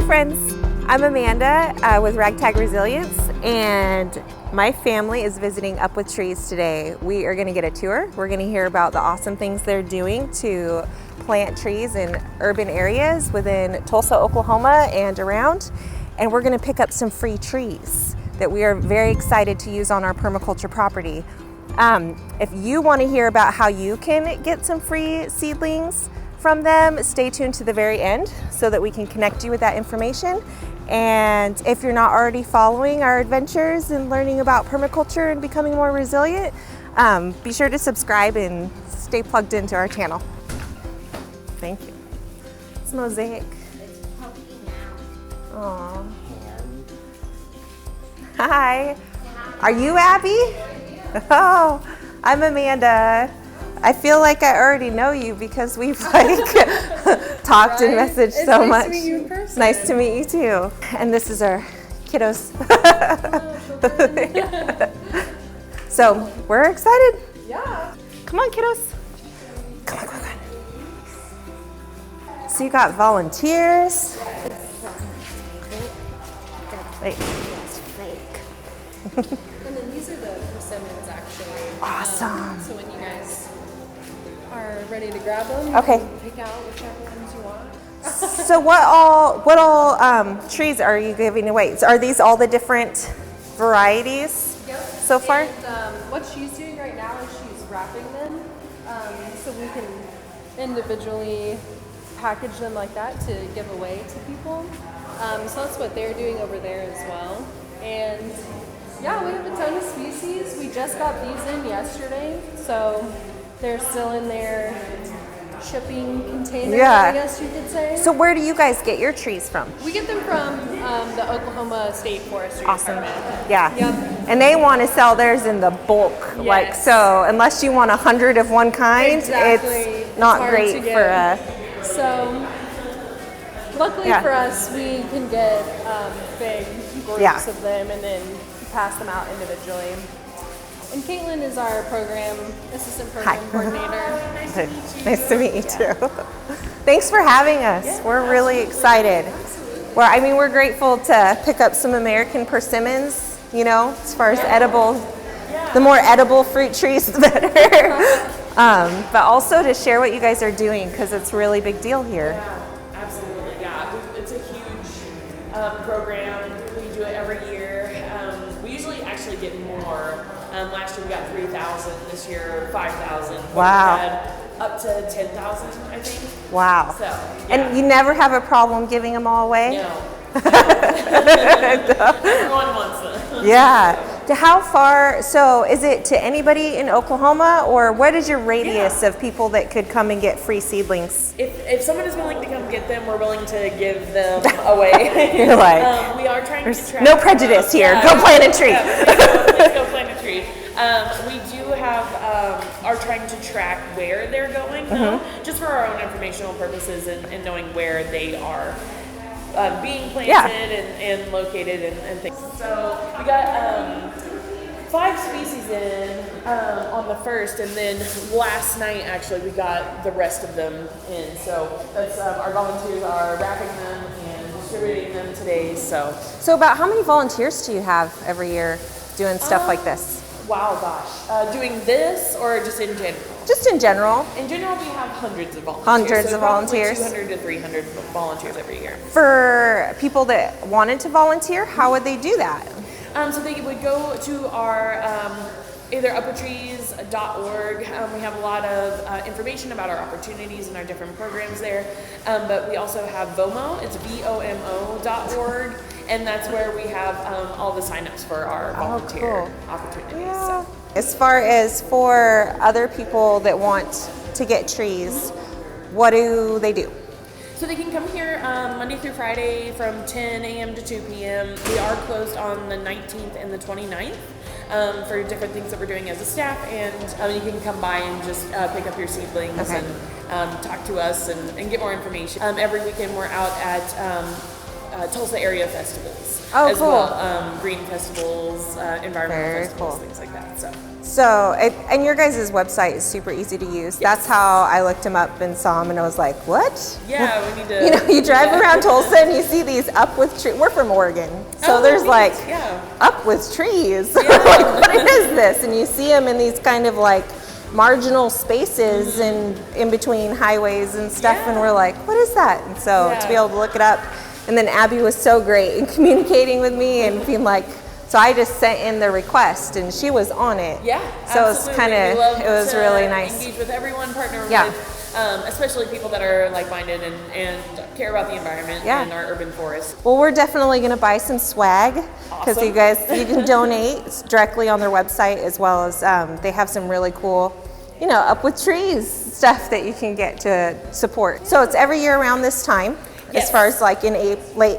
friends, I'm Amanda with Ragtag Resilience, and my family is visiting Up With Trees today. We are going to get a tour. We're going to hear about the awesome things they're doing to plant trees in urban areas within Tulsa, Oklahoma and around, and we're going to pick up some free trees that we are very excited to use on our permaculture property. If you want to hear about how you can get some free seedlings from them, stay tuned to the very end so that we can connect you with that information. And if you're not already following our adventures and learning about permaculture and becoming more resilient, be sure to subscribe and stay plugged into our channel. Thank you. It's mosaic. It's puppy now. Aww. Hi. Are you Abby? Oh, I'm Amanda. I feel like I already know you because we've talked and messaged so much. Nice to meet you in person. Nice to meet you too. And this is our kiddos. So we're excited. Yeah. Come on, kiddos. Come on, come on, come on. So you got volunteers. Wait. It's fake. And then these are the persimmons, actually. Awesome. So when you guys are ready to grab them, Okay. you can pick out whichever ones you want. So what all trees are you giving away? So are these all the different varieties so far? And, what she's doing right now is she's wrapping them, so we can individually package them like that to give away to people. So that's what they're doing over there as well. And yeah, we have a ton of species. We just got these in yesterday, so they're still in their shipping container, I guess you could say. So where do you guys get your trees from? We get them from the Oklahoma State Forestry Awesome. Department. Yeah. Yep. And they want to sell theirs in the bulk. Yes. Like, so unless you want 100 of one kind, Exactly. it's not hard great to for get. So luckily Yeah. for us, we can get big groups Yeah. of them and then pass them out individually. And Caitlin is our assistant program coordinator. Nice to meet you too. Thanks for having us. We're really excited. We're grateful to pick up some American persimmons, as far as edible, the more edible fruit trees, the better. But also to share what you guys are doing, because it's a really big deal here. Yeah, absolutely. Yeah, it's a huge program. We do it every year. We usually actually get more. Last year we got 3,000. This year 5,000. Wow. We had up to 10,000, I think. Wow. So, yeah. And you never have a problem giving them all away? No. Everyone wants them. Yeah. To how far, so is it to anybody in Oklahoma, or what is your radius of people that could come and get free seedlings? If someone is willing to come get them, we're willing to give them away. You're like, we are trying to track no prejudice here. Yeah, Go plant a tree. Yeah, please go plant a tree. We do are trying to track where they're going, though, just for our own informational purposes and knowing where they are being planted and located and things. So we got 5 species in on the first, and then last night actually we got the rest of them in. So that's our volunteers are wrapping them and distributing them today. So about how many volunteers do you have every year doing stuff like this? wow, gosh, doing this or just in general? Just in general. In general, we have hundreds of volunteers. Hundreds of probably volunteers. 200 to 300 volunteers every year. For people that wanted to volunteer, how would they do that? So they would go to our either upwithtrees.org. We have a lot of information about our opportunities and our different programs there. But we also have VOMO. It's VOMO.org. And that's where we have all the signups for our volunteer opportunities. Yeah. So. As far as for other people that want to get trees, what do they do? So they can come here Monday through Friday from 10 a.m. to 2 p.m. We are closed on the 19th and the 29th for different things that we're doing as a staff, and you can come by and just pick up your seedlings and talk to us and get more information. Every weekend we're out at Tulsa area festivals. Oh, as cool. well. Green festivals, environmental Very festivals, cool. things like that. So, and your guys' website is super easy to use. That's how I looked him up and saw him, and I was like, what? Yeah, we need to. You know, you drive around Tulsa and you see these up with trees. We're from Oregon, so there's neat. like Yeah. up with trees. Like, what is this? And you see them in these kind of like marginal spaces and in between highways and stuff, and we're like, what is that? And so to be able to look it up, and then Abby was so great in communicating with me and being like, so I just sent in the request and she was on it. Yeah, so it's kind of, it was really nice. Engage with everyone, partner with, especially people that are like-minded and care about the environment and our urban forests. Well, we're definitely going to buy some swag because you guys, you can donate directly on their website, as well as they have some really cool, you know, up with trees stuff that you can get to support. So it's every year around this time. As far as like in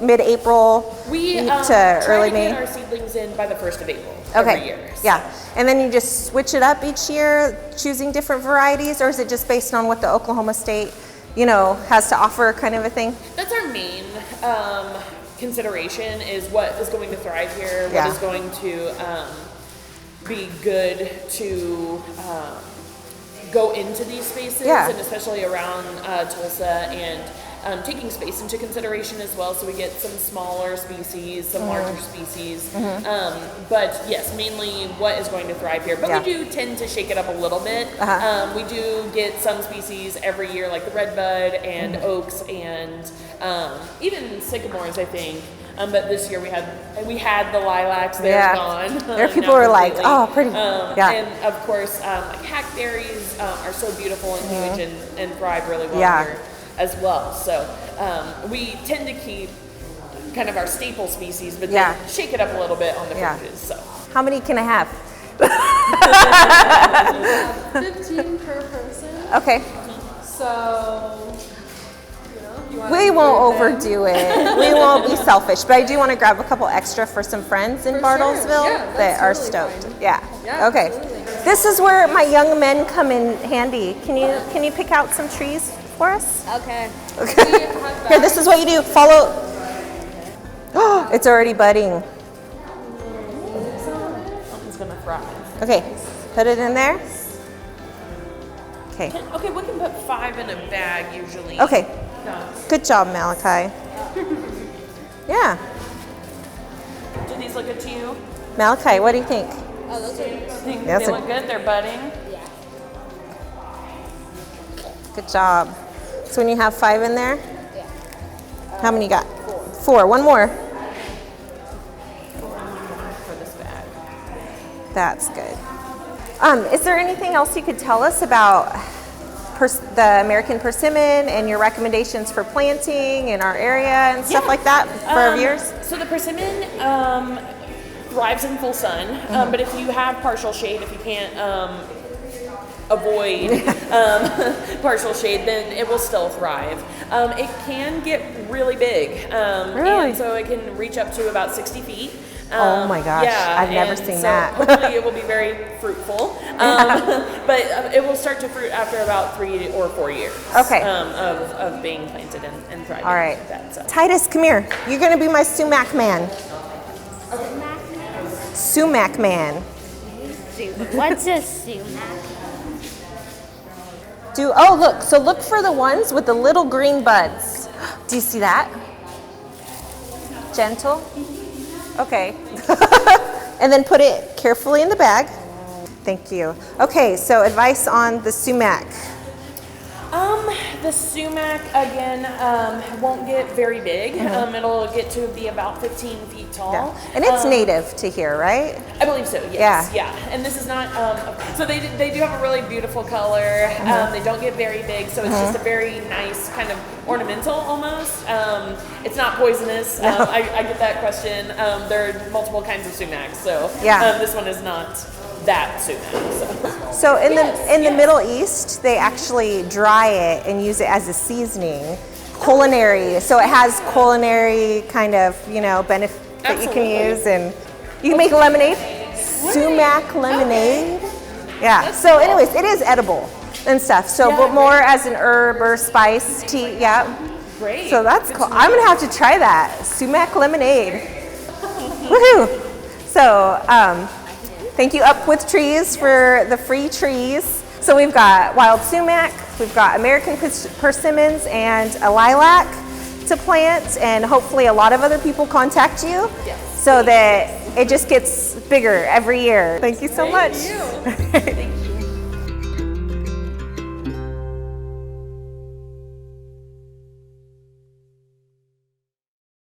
mid-April to early May. We try to get our seedlings in by the 1st of April every year. So. Yeah, and then you just switch it up each year, choosing different varieties, or is it just based on what the Oklahoma State, you know, has to offer, kind of a thing? That's our main consideration, is what is going to thrive here, what is going to be good to go into these spaces, and especially around Tulsa, and taking space into consideration as well, so we get some smaller species, some larger species. But yes, mainly what is going to thrive here. But we do tend to shake it up a little bit. We do get some species every year, like the redbud and oaks and even sycamores, I think. But this year we had the lilacs. They're gone. There people were like, oh, pretty. And of course, like hackberries are so beautiful and huge and thrive really well here as well. So we tend to keep kind of our staple species, but then shake it up a little bit on the fringes. So how many can I have? 15 per person. Okay. So, you know, we won't overdo it. We won't be selfish, but I do want to grab a couple extra for some friends in Bartlesville that are stoked. Yeah. Okay. Absolutely. This is where my young men come in handy. Can you pick out some trees for us? Okay. Here, this is what you do. Follow. Oh, it's already budding. something's gonna thrive. Okay, put it in there. Okay. Okay, we can put 5 in a bag usually. Okay. Good job, Malachi. Yeah. Do these look good to you? Malachi, what do you think? Oh, those are Think That's they a- look good? They're budding. Good job. So when you have 5 in there, yeah. how many you got? 4. One more. For this bag. That's good. Is there anything else you could tell us about the American persimmon and your recommendations for planting in our area and stuff like that for our viewers? So the persimmon thrives in full sun, but if you have partial shade, if you can't avoid partial shade, then it will still thrive. It can get really big, Really? and so it can reach up to about 60 feet. Oh my gosh, yeah, I've never and seen so that. Hopefully it will be very fruitful, but it will start to fruit after about 3 or 4 years Okay. of being planted and thriving. All right. Like that, so. Titus, come here. You're going to be my sumac man. Sumac man. What's a sumac? Look for the ones with the little green buds. Do you see that? Gentle. Okay. And then put it carefully in the bag. Thank you. Okay, so advice on the sumac. The sumac, again, won't get very big. It'll get to be about 15 feet tall. Yeah. And it's native to here, right? I believe so, yes. Yeah. And this is not, so they do have a really beautiful color. They don't get very big, so it's just a very nice kind of ornamental almost. It's not poisonous. I get that question. There are multiple kinds of sumacs, so this one is not that sumac. So in the Middle East, they actually dry it and use it as a seasoning, culinary. So it has culinary kind of benefit that you can use, and you can make lemonade, sumac lemonade. Yeah. So, anyways, it is edible and stuff. So, but more as an herb or spice tea. Yeah. Great. So that's cool. I'm gonna have to try that sumac lemonade. Woohoo! So, thank you Up With Trees for the free trees. So we've got wild sumac, we've got American persimmons, and a lilac to plant, and hopefully a lot of other people contact you so that it just gets bigger every year. Thank you so much. Thank you.